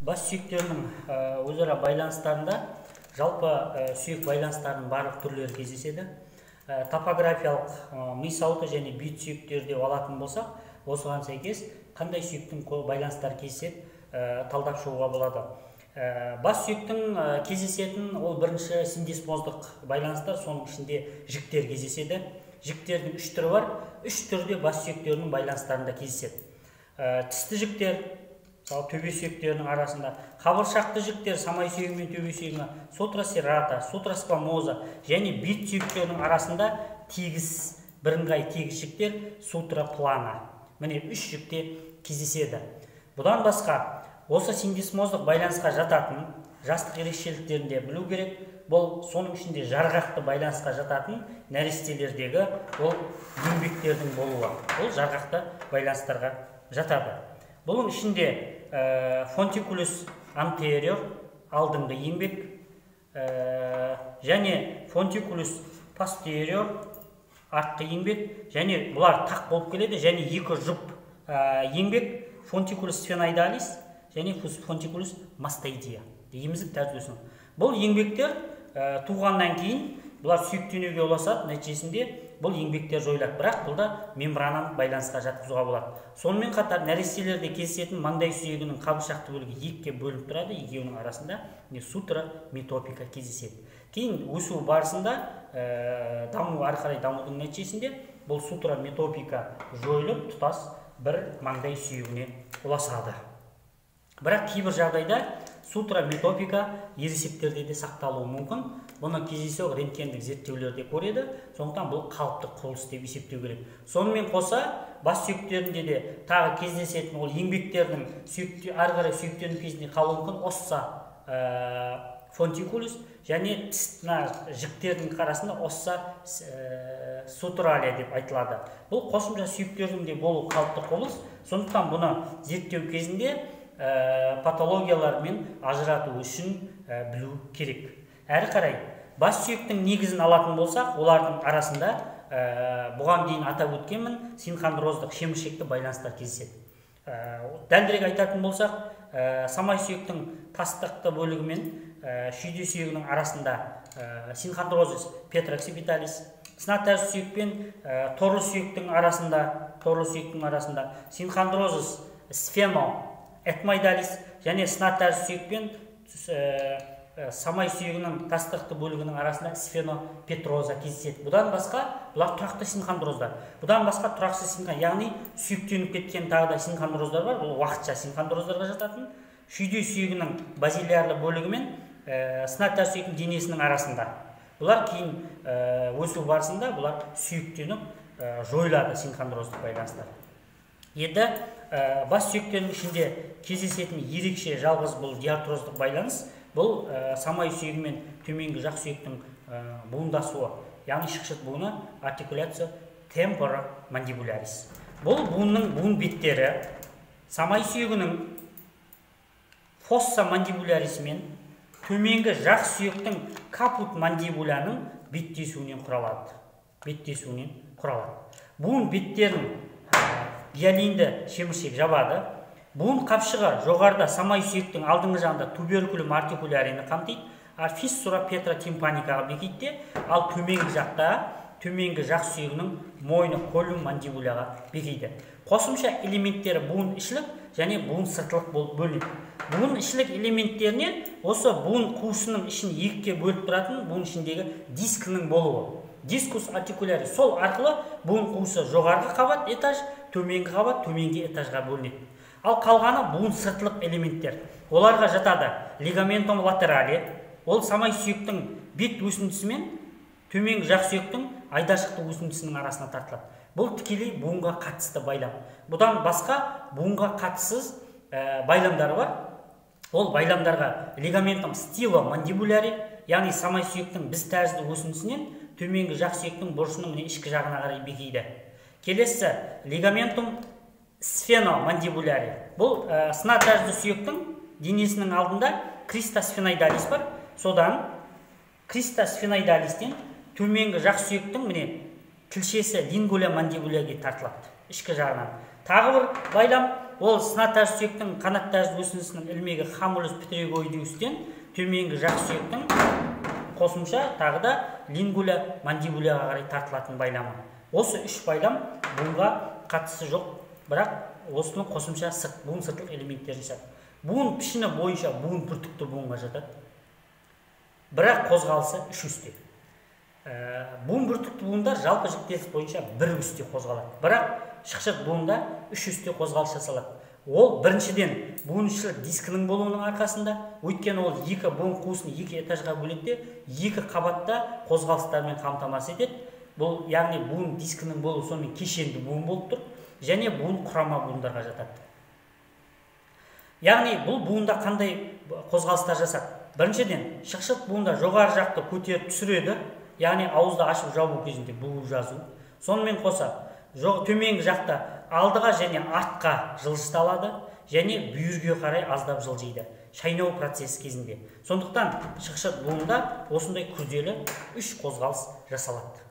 Бас сүйектерінің өзара байланыстарында жалпы сүйек байланыстарының барлық түрлері кездеседі. Топографиялық ми сауыты және бет сүйектері деп алатын болсақ, осыған сәйкес қандай сүйектің байланыстары кездеседі талдап шығуға болады. Бас сүйектің кездесетін ол бірінші синдесмоздық байланыстар, соның ішінде жіктер кездеседі. Жіктердің үш түрі бар. Үш түрде бас сүйектерінің байланыстарында кездеседі. Тісті жіктер, төбе сүйектерінің арасында, қабыршақты жіктер самай сүйегі мен төбе сүйегі, сутрасерата, сутрасквамоза және бет сүйектерінің арасында тегіс, бірыңғай тегіс жіктер сутраплана. Міне үш жікте кездеседі. Бұдан басқа, осы синдесмоздық байланысқа жататын жастық ерекшеліктерінде білу керек. Бұл соның ішінде жарғақты байланысқа жататын нәрестелердегі ол еңбектердің болуы. Бұл жарғақты байланыстарға жатады. Бұның ішінде фонтикулус антериор алдыңғы еңбек және фонтикулус постериор артқы еңбек, және бұлар тақ болып келеді, және екі жұп еңбек фонтикулус сфеноидалис және фонтикулус мастоидия. Емізіп тәртібесін. Бұл еңбектер туғаннан кейін бұлар сүйектенуге ұласады, нәтижесінде бұл еңбектер жойылады, бірақ бұлда мембрананы байланысқа жатқызуға болады. Сонымен қатар нәрестелерде кездесетін маңдай сүйегінің қабыршақты бөлігі екіге бөлініп тұрады, екеуінің арасында сутра метопика кездеседі. Кейін өсу барысында даму ары қарай дамудың нәтижесінде бұл сутра метопика жойылып тұтас бір маңдай сүйегіне ұласады. Бірақ кейбір жағдайда сутра метопика ересектерде де сақталуы мүмкін. Бұны кездейсоқ рентгендік зерттеулерде көреді, сондықтан бұл қалыпты құбылыс деп есептеу керек. Сонымен қоса, бас сүйектерінде де тағы кездесетін ол еңбектердің ары қарай сүйектердің кезінде қалуы мүмкін. Осса фонтикулус және жіктердің арасында осса сутралия деп айтылады. Бұл қосымша сүйектердің де болу қалыпты құбылыс, сондықтан бұны зерттеу кезінде патологиялармен ажырату үшін білу керек. Әрі қарай, бас сүйектің негізін алатын болсақ, олардың арасында бұған дейін атап өткенмін, синхондроздық шеміршекті байланыстар кездеседі. Дәлірек айтатын болсақ, самай сүйектің тастықты бөлігі мен шүйде сүйегінің арасында синхондрозис петроксипиталис, сынатар сүйек пен торы сүйектің арасында синхондрозис сфено-этмоидалис және сынатар сүйек пен самай сүйегінің тастықты бөлігінің арасында сфенопетроза кездеседі. Бұдан басқа, бұлар тұрақты синхондроздар. Бұдан басқа тұрақсыз синхондроздар, яғни сүйектеніп кеткен тағы да синхондроздар бар. Бұл уақытша синхондроздарға жататын. Шүйде сүйегінің базилиарлы бөлігі мен сынатар сүйектің денесінің арасында. Бұлар кейін өсу барысында бұлар сүйектеніп жойылады синхондроздық байланыстар. Енді бас сүйектердің ішінде кездесетін ерекше жалғыз бұл диартроздық байланыс. Бұл самай сүйегі мен төменгі жақ сүйектің буындасуы, яғни шықшыт буыны артикуляция темпоромандибулярис. Бұл буынның буын беттері самай сүйегінің фосса мандибулярис мен төменгі жақ сүйектің капут мандибуляның беттесуінен құралады. Буын беттерін гиалинді шеміршек жабады. Буын қапшығы жоғарда самай сүйектің алдыңғы жағында туберкулум артикулярины қамтиды, фиссура петротимпаникаға бекитті, ал төменгі жақта төменгі жақ сүйегінің мойны коллум мандибуляға бекиді. Қосымша элементтері буын ішілік және буын сыртылық болып бөлінеді. Буын ішілік элементтеріне осы буын қуысының ішін екіге бөліп тұратын буын ішіндегі дискінің болуы. Дискус артикулярис, сол арқылы буын қуысы жоғарғы қабат этаж, төменгі қабат төменгі этажға бөлінеді. Ал қалғаны буын сыртылық элементтер. Оларға жатады лигаментум латерали, ол самай сүйектің бет өсіндісі мен төменгі жақ сүйектің айдашықты өсіндісінің арасына тартылады. Бұл тікелей буынға қатысты байлам. Бұдан басқа буынға қатыссыз байламдар бар. Ол байламдарға лигаментум стиломандибуляри, яғни самай сүйектің біз тәрізді өсіндісінен төменгі жақ сүйектің бұрышының ішкі жағына қарай бекиді. Келесі лигаментум сфеномандибуляри. Бұл сына тәрізді сүйектің денесінің алдында кристосфеноидалис бар. Содан кристосфеноидалистен төменгі жақ сүйектің тілшесі лингуля мандибуляге тартылады, ішкі жағынан. Тағы бір байлам ол сынатар сүйектің қанаттар өсінісінің ілмегі хамулус птеригоидустен төменгі жақ сүйектің қосымша тағы да лингуля мандибуляға қарай тартылатын байламы. Осы үш байлам буынға қатысы жоқ, бірақ осының қосымша буын сыртылық элементтері жасады. Буын пішіні бойынша буын бүртікті буынға жатады, бірақ қозғалысы үш үсте. Буын бүртікті буындар жалпы жіктес бойынша бір үсте қозғалады, бірақ шықшыт буында үш үсте қозғалыс жасалады. Ол біріншіден буыншыл дискінің болуының арқасында, өйткені ол екі буын қуысын екі этажға бөледі, екі қабатта қозғалыстармен қамтамасыз етеді. Бұл яғни буын дискінің болуы сонымен кешенді буын болып тұр, және буын құрама буындарға жатады. Яғни бұл буында қандай қозғалыстар жасады? Біріншіден, шықшыт буында жоғары жақты көтеріп түсіреді, яғни ауызды ашып жабу кезінде бұл жазу. Сонымен қоса, төменгі жақта алдыға және артқа жылжыталады, және бүйірге қарай аздап жылжиды шайнау процесі кезінде. Сондықтан шықшыт буында осындай күрделі үш қозғалыс жасалады.